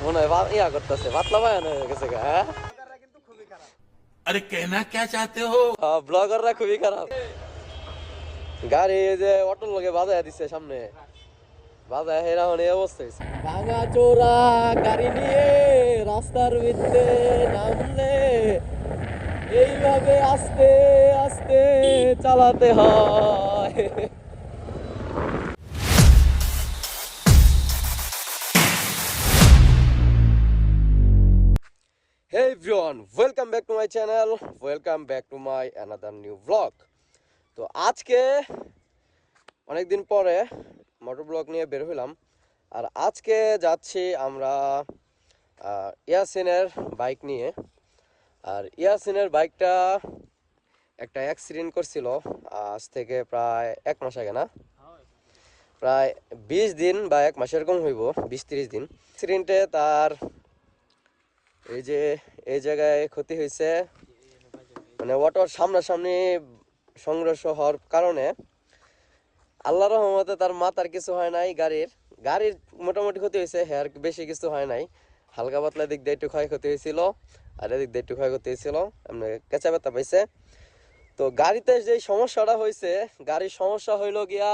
মনে হয় ইয়া করতেছে, পাতলা বায়ান হয়ে গেছে গা, হ্যাঁ? अरे कहना क्या चाहते हो? ব্লগাররা খুবই খারাপ। গাড়ি এই যে অটোর লগে বাজায় দিচ্ছে সামনে, বাজায় হেরা হনে অবস্থা হয়েছে। ভাঙা চোরা গাড়ি নিয়ে রাস্তার ভিতরে নামলে এইভাবে আস্তে আস্তে চালাতে হয়। Hey everyone, welcome back to my channel. Welcome back to my another new vlog. তো আজকে অনেকদিন পরে মোটর ব্লগ নিয়ে বের হলাম। আর আজকে যাচ্ছি আমরা ইয়াসিনের বাইক নিয়ে। আর ইয়াসিনের বাইকটা একটা অ্যাক্সিডেন্ট করছিল আজ থেকে প্রায় 1 মাস আগে, না প্রায় 20 দিন বা 1 মাস এরকম হইব, 20-30 দিন। অ্যাক্সিডেন্টে তার এই যে এই জায়গায় ক্ষতি হয়েছে, মানে অটোর সামনাসামনি সংঘর্ষ হওয়ার কারণে আল্লাহর রহমতে তার মাথার কিছু হয় নাই, গাড়ির মোটামুটি ক্ষতি হয়েছে, হেয়ার বেশি কিছু হয় নাই, হালকা পাতলা দিক দিয়ে একটু ক্ষয়ক্ষতি হয়েছিল, আর এদিক দিয়ে একটু ক্ষয়ক্ষতি হয়েছিল, এমনি কেঁচা ব্যথা পাইছে। তো গাড়িতে যে সমস্যাটা হয়েছে, গাড়ির সমস্যা হইলো গিয়া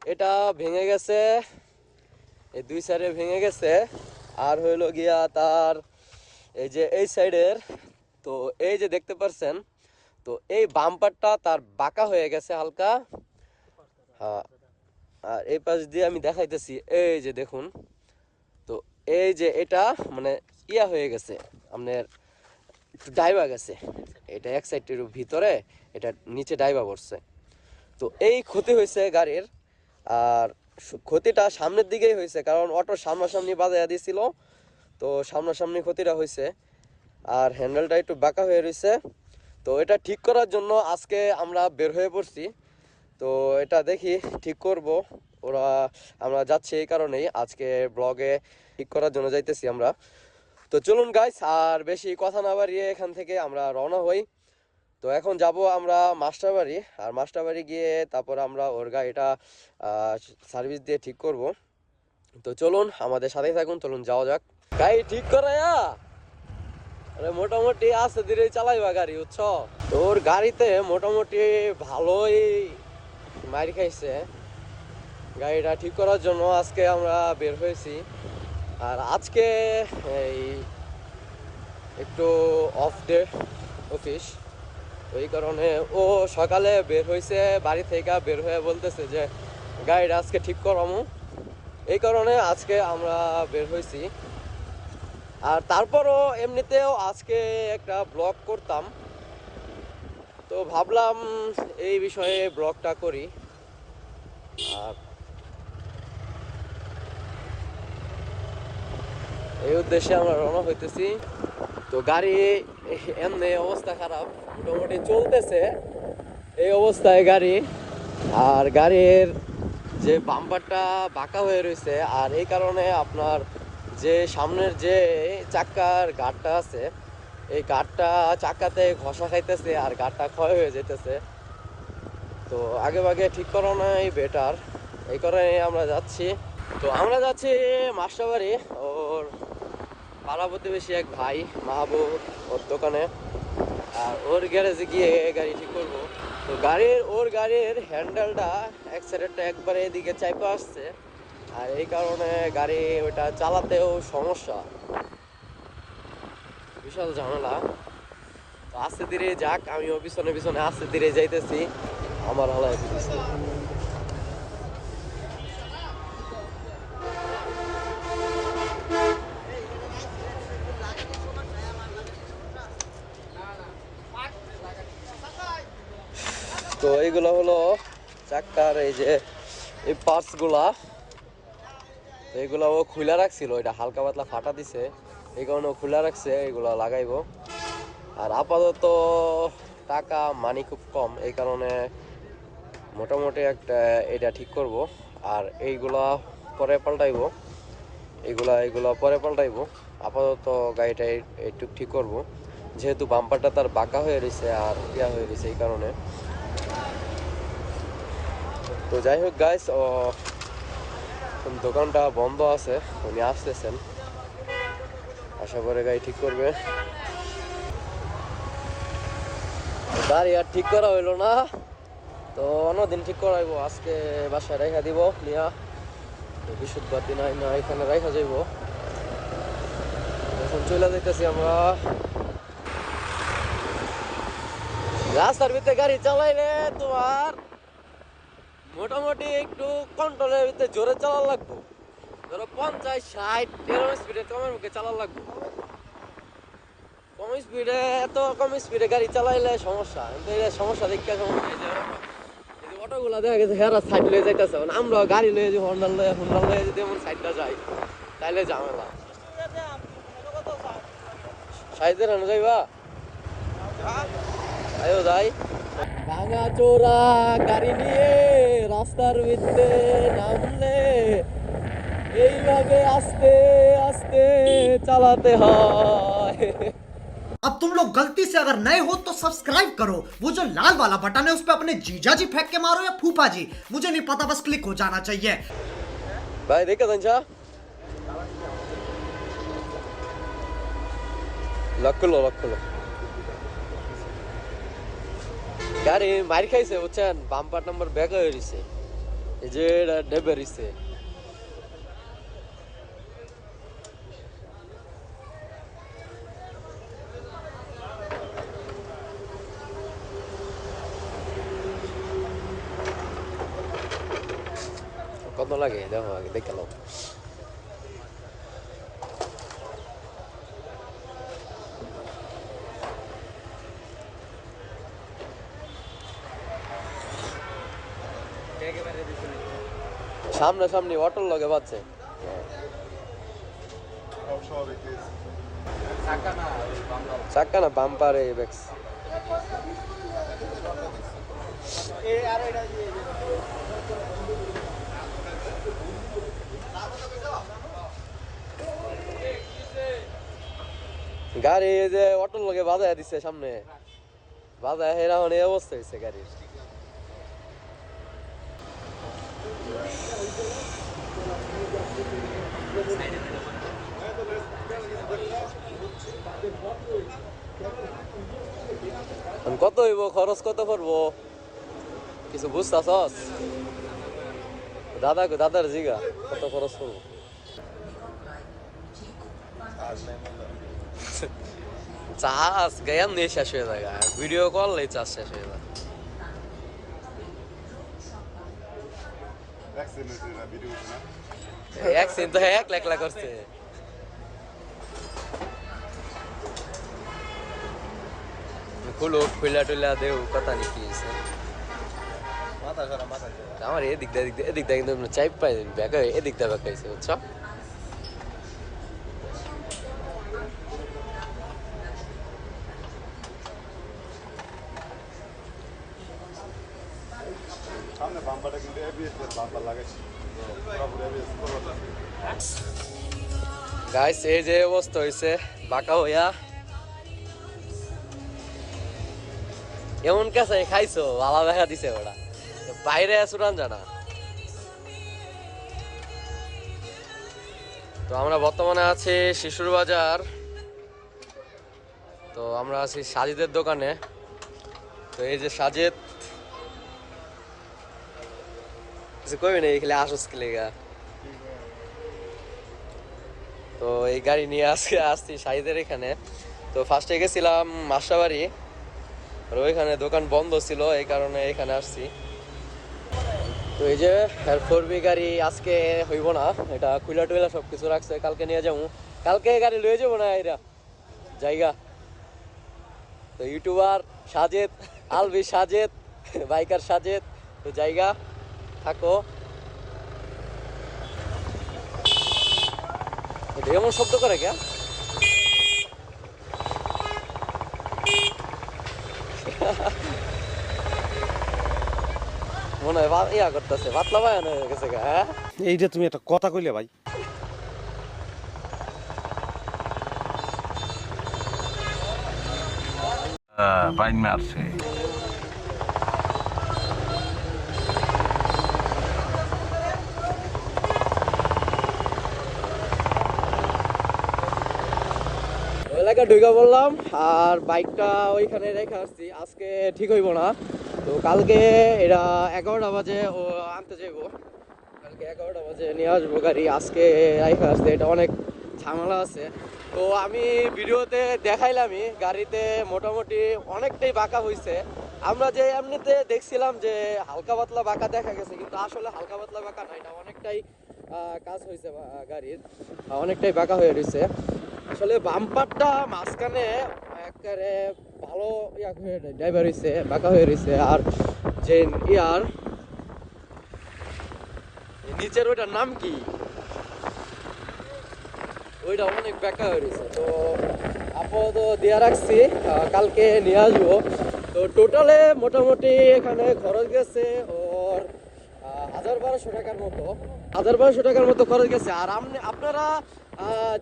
এটা ভেঙে গেছে, এই দুই সাইডে ভেঙে গেছে। আর হইলো গিয়া তার এই যে এই সাইডের, তো এই যে দেখতে পাচ্ছেন, তো এই বাম্পারটা তার বাঁকা হয়ে গেছে হালকা। হ্যাঁ, আর এই পাশ দিয়ে আমি দেখাইতেছি, এই যে দেখুন, তো এই যে এটা মানে ইয়া হয়ে গেছে, আপনার একটু ডাইবা গেছে, এটা এক সাইডের ভিতরে, এটা নিচে ডাইবা পড়ছে। তো এই ক্ষতি হয়েছে গাড়ির। আর ক্ষতিটা সামনের দিকেই হয়েছে, কারণ অটো সামনাসামনি বাজায় দিয়েছিল, তো সামনাসামনি ক্ষতিটা হয়েছে। আর হ্যান্ডেলটা একটু বাঁকা হয়ে রয়েছে। তো এটা ঠিক করার জন্য আজকে আমরা বের হয়ে পড়ছি। তো এটা দেখি ঠিক করব, আমরা যাচ্ছি এই কারণেই আজকে ব্লগে ঠিক করার জন্য যাইতেছি আমরা। তো চলুন গাইস, আর বেশি কথা না বাড়িয়ে এখান থেকে আমরা রওনা হই। তো এখন যাব আমরা মাস্টারবাড়ি, আর মাস্টারবাড়ি গিয়ে তারপর আমরা ওর গাড়িটা সার্ভিস দিয়ে ঠিক করব। তো চলুন আমাদের সাথেই থাকুন, চলুন যাওয়া যাক। গাড়ি ঠিক করাইয়া মোটামুটি আস্তে ধীরে চালাইবা গাড়ি, বুঝছো? তোর গাড়িতে মোটামুটি ভালোই মার খাইছে। গাড়িটা ঠিক করার জন্য আজকে আমরা বের হয়েছি। আর আজকে এই একটু অফ ডে অফিস, ওই কারণে ও সকালে বের হয়েছে বাড়ি থেকে, বের হয়ে বলতেছে যে গাড়িটা আজকে ঠিক করামু, এই কারণে আজকে আমরা বের হয়েছি। আর তারপরও এমনিতেও আজকে একটা ব্লগ করতাম, তো ভাবলাম এই বিষয়ে ব্লগটা করি। আর এই উদ্দেশ্যে আমরা রওনা হইতেছি। তো গাড়ি এমনি অবস্থা খারাপ, মোটামুটি চলতেছে এই অবস্থায় গাড়ি। আর গাড়ির যে বাম্পারটা বাঁকা হয়ে রয়েছে, আর এই কারণে আপনার যে সামনের যে চাক্কার গার্ডটা আছে, এই গার্ডটা চাক্কাতে ঘষা খাইতেছে আর গার্ডটা ক্ষয় হয়ে যেতেছে। তো আগে ভাগে ঠিক করানোই বেটার, এই কারণে আমরা যাচ্ছি। তো আমরা যাচ্ছি মাস্টারবাড়ি, ওর পাড়া প্রতিবেশী এক ভাই মাহবুব, ওর দোকানে, আর ওর গ্যারেজে গিয়ে গাড়ি ঠিক করবো। তো ওর গাড়ির হ্যান্ডেলটা এক সাইডটা একবারে এদিকে চাইপা আসছে, আর এই কারণে গাড়ি ওইটা চালাতেও সমস্যা, বিশাল ঝামেলা। তো আস্তে ধীরে যাক, আমিও পিছনে পিছনে আস্তে ধীরে যাইতেছি, আমার হালায় দিতেছি। তো এইগুলো হলো চাক্কার এই যে এই পার্টস গুলা, এইগুলো ও খুলে রাখছিল, এটা হালকা পাতলা ফাটা দিছে, এই কারণে ও খুলে রাখছে, এগুলো লাগাইবো। আর আপাতত টাকা মানি খুব কম, এই কারণে মোটামুটি একটা এটা ঠিক করব। আর এইগুলা পরে পাল্টাইবো, এইগুলা পরে পাল্টাইবো। আপাতত গাড়িটা একটু ঠিক করব, যেহেতু বাম্পারটা তার বাঁকা হয়ে রয়েছে আর ইয়া হয়ে রয়েছে, এই কারণে। তো যাই হোক গাইস, দোকানটা বন্ধ আছে, উনি আসতেছেন, আশা করে গাড়ি ঠিক করবে। গাড়ি আর ঠিক করা হইলো না, তো অন্যদিন ঠিক করাইবো। আজকে বাসায় রাইখা দিব নিয়া, তো বৃহস্পতিবার দিন না এখানে রাইখা যাইব। এখন চলে যাইতেছি আমরা। রাস্তার ভিতরে গাড়ি চালাইলে তোমার মোটামুটি একটু কন্ট্রোলের ভিতরে জোরে চালান লাগবো। ধরো 50-60 এরকম স্পিডে কমের মুখে চালান লাগবো। কম স্পিডে, এত কম স্পিডে গাড়ি চালাইলে সমস্যা। কিন্তু এই সমস্যা দেখতে সমস্যা এই যে অটোগুলা দেখা গেছে হেরা সাইড লয়ে যাইতেছে, আমরা গাড়ি লয়ে যে হন্ডা লয়ে যদি এমন সাইডটা যাই তাইলে ঝামেলা। সাইডে রানো যাইবা, আয়ো যাই। ভাঙা চোরা গাড়ি নিয়ে রাস্তার ভিতরে নামলে এইভাবে আস্তে আস্তে চালাতে হয়। अब तुम लोग गलती से अगर नए हो तो सब्सक्राइब करो, वो जो लाल वाला बटन है उस पर अपने जीजा जी फेंक के मारो या फूफा जी, मुझे नहीं पता, बस क्लिक हो जाना चाहिए। ভাই দেখে জানছা লক্ষ গাড়ি মার খাইছে বুঝছেন, বাম্পার নাম্বার ব্যাক হয়ে রয়েছে, এই যে ডেবে রয়েছে। কত লাগে দেখো, আগে দেখে নাও। সামনে অটোর লগে বাজছে। চাক্কা না বাম্পারে ব্যাক্স। গাড়ি যে অটোর লগে বাজায় দিচ্ছে, সামনে বাজায় হেরা মানে এই অবস্থা হয়েছে গাড়ির। কত হইব, খরচ কত করবো কিছু বুঝতাছস? দাদার জিগা কত খরচ করবো। চাষ গায়াম নিয়ে শেষ হয়ে যায়, ভিডিও করলেই চাষ শেষ হয়ে যায়। একদিন তো একলা করছে। খুলা টুলা দেও কথা নাকি আমার এদিকটা কিন্তু চাইপ পাই ব্যাক এদিকটা ব্যাক হয়েছে বুঝছো। গাইস এই যে অবস্থা হয়েছে বাঁকা হইয়া, এমন কাছে খাইছো ভালো দেখা দিছে ওরা, বাইরে আসুরান জানা। তো আমরা বর্তমানে আছি শিশুর বাজার, তো আমরা আছি সাজিদের দোকানে। তো এই যে সাজেদ কিছু কইবি না, এখানে আসস কি লেগা। তো এই গাড়ি নিয়ে আজকে আসছি সাজিদের এখানে। তো ফার্স্টে গেছিলাম মাসাবাড়ি, আর ওইখানে দোকান বন্ধ ছিল, এই কারণে এখানে আসছি। তো এই যে 4B গাড়ি আজকে হইব না, এটা খুলা টুলা সব কিছু রাখছে, কালকে নিয়ে যাবো। কালকে গাড়ি লয়ে যাবো না এরা জায়গা। তো ইউটিউবার সাজেদ, আলবি সাজেদ, বাইকার সাজেদ, তো জায়গা থাকো। এটা এমন শব্দ করে কে? মনে হয় ইয়া করতেছে, পাতলা বায়ান হয়ে গেছে। হ্যাঁ এইটা তুমি একটা কথা কইলে ভাই। বাইন মারছে। এলাকা ঢুকে বললাম আর বাইকটা ওইখানে রেখে আসছি, আজকে ঠিক হইব না। তো কালকে এরা 11টা বাজে ও আনতে যাইবো, কালকে 11টা বাজে নিয়ে আসবো গাড়ি, আজকে রেখে আসছে, এটা অনেক ঝামেলা আছে। তো আমি ভিডিওতে দেখাইলামই গাড়িতে মোটামুটি অনেকটাই বাঁকা হয়েছে। আমরা যে এমনিতে দেখছিলাম যে হালকা পাতলা বাঁকা দেখা গেছে, কিন্তু আসলে হালকা পাতলা বাঁকা না, এটা অনেকটাই কাজ হয়েছে গাড়ির, অনেকটাই বাঁকা হয়ে রয়েছে। আসলে বাম্পারটা মাঝখানে একেবারে ভালো ড্রাইভার হয়েছে, বাঁকা হয়ে রয়েছে। আর যে ইয়ার নিচের ওইটার নাম কি, ওইটা অনেক বেকা হয়ে রয়েছে। তো আপাতত দেওয়া রাখছি, কালকে নিয়ে আসবো। তো টোটালে মোটামুটি এখানে খরচ গেছে ওর 1000-1200 টাকার মতো, 1000-1200 টাকার মতো খরচ গেছে। আর আপনারা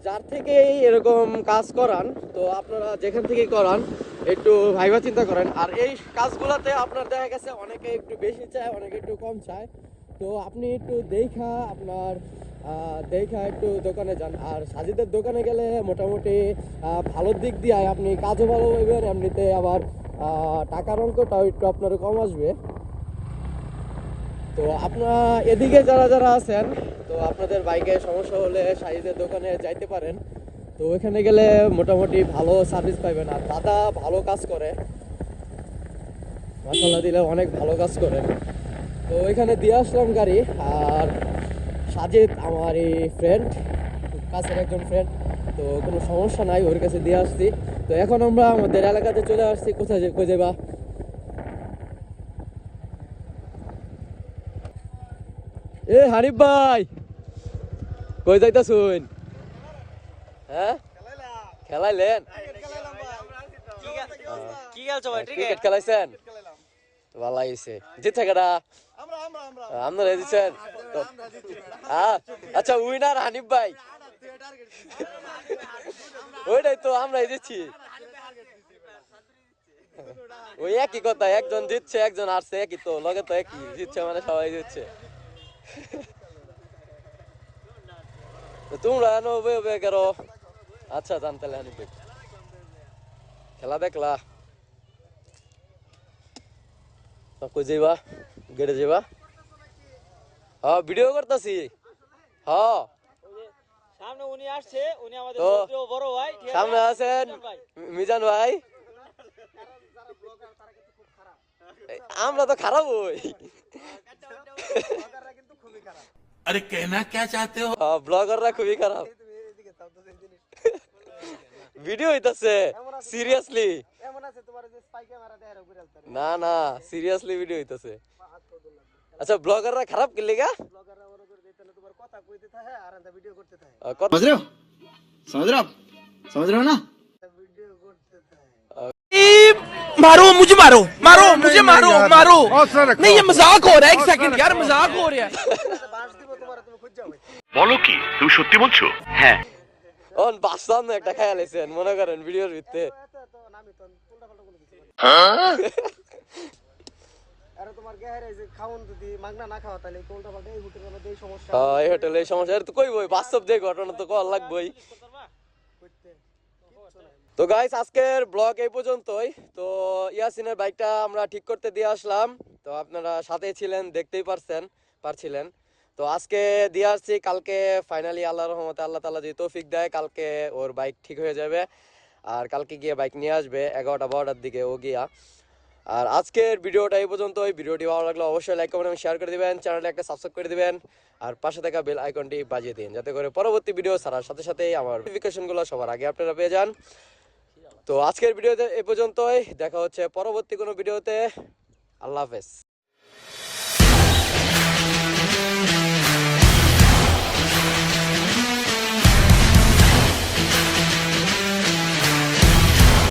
যার থেকেই এরকম কাজ করান, তো আপনারা যেখান থেকেই করান একটু ভাইবা চিন্তা করেন। আর এই কাজগুলোতে আপনার দেখা গেছে অনেকে একটু বেশি চায়, অনেকে একটু কম চায়। তো আপনি একটু দেখা একটু দোকানে যান। আর সাজিদের দোকানে গেলে মোটামুটি ভালো দিক দিয়ে আপনি কাজও ভালো পাইবেন, এমনিতে আবার টাকার অঙ্কটাও একটু আপনার কম আসবে। তো আপনার এদিকে যারা যারা আছেন, তো আপনাদের বাইকে সমস্যা হলে সাজিদের দোকানে যাইতে পারেন। তো ওইখানে গেলে মোটামুটি ভালো সার্ভিস পাইবেন। আর দাদা ভালো কাজ করে, মাসাল্লাহ দিলে অনেক ভালো কাজ করে। তো ওইখানে দিয়ে আসলাম গাড়ি। আর সাজিদ আমার এই ফ্রেন্ড, কাছের একজন ফ্রেন্ড, তো কোনো সমস্যা নাই, ওর কাছে দিয়ে আসছি। তো এখন আমরা আমাদের এলাকাতে চলে আসছি। কোথায় যাবা? এ হানিফ ভাই, কই যাইতাছুন? হ্যাঁ, খেলাইলেন? কি খেলছো ভাই? ক্রিকেট খেলাইছেন? ভালো হয়েছে। জিতছে কেডা? আপনারা জিতছেন? আচ্ছা, উইনার হানিফ ভাই। ওইটাই তো আমরা জিতছি। ওই একই কথা, একজন জিতছে একজন হারছে, একই তো লগে তো একই, জিতছে মানে সবাই জিতছে। তোমরা করো। আচ্ছা জানতে হানিফ ভাই খেলা দেখলা? কই যাইবা? গেটে যাইবা? হ্যাঁ, ভিডিও করতেছি। হ্যাঁ, সামনে উনি আসছে, উনি আমাদের তো বড় ভাই, ঠিক আছে? সামনে আছেন মিজান ভাই। আমরা তো খারাপ হই। अरे कहना क्या चाहते हो? ব্লগাররা খুবই খারাপ। ভিডিও হইতাছে সিরিয়াসলি? না না, সিরিয়াসলি ভিডিও হইতাছে। আচ্ছা, ব্লগাররা খারাপ কি লাগা? समझ रहे हो समझ रहे हो आप समझ रहे हो ना मारो मुझे, मारो मारो मुझे, मारो मारो। नहीं, ये मजाक हो रहा है, एक सेकंड यार, मजाक हो रहा है। বলো কি তুমি সত্যি বলছো? হ্যাঁ। অন বাসান একটা খেয়াল আইছেন মনে করেন ভিডিওর ভিতরে। এই হোটেলে এই সমস্যা তো কইবই, বাস্তব যে ঘটনা তো কল লাগবেই। তো গাইস, আজকের ব্লগ এই পর্যন্তই। তো ইয়াসিনের বাইকটা আমরা ঠিক করতে দিয়ে আসলাম, তো আপনারা সাথে ছিলেন, দেখতেই পারছিলেন। তো আজকে দিয়ে আসছি, কালকে ফাইনালি আল্লাহর রহমতে আল্লাহ তাআলা যদি তৌফিক দেয়, কালকে ওর বাইক ঠিক হয়ে যাবে। আর কালকে গিয়ে বাইক নিয়ে আসবে 11টা-12টার দিকে ও গিয়া। আর আজকের ভিডিওটা এই পর্যন্তই। ভিডিওটি ভালো লাগলে অবশ্যই লাইক কমেন্ট এবং শেয়ার করে দিবেন, চ্যানেলে একটা সাবস্ক্রাইব করে দিবেন, আর পাশে থাকা বেল আইকনটি বাজিয়ে দিন, যাতে করে পরবর্তী ভিডিও ছাড়ার সাথে সাথেই আমার নোটিফিকেশনগুলো সবার আগে আপনারা পেয়ে যান। তো আজকের ভিডিওতে এই পর্যন্তই, দেখা হচ্ছে পরবর্তী কোনো ভিডিওতে। আল্লাহ হাফেজ।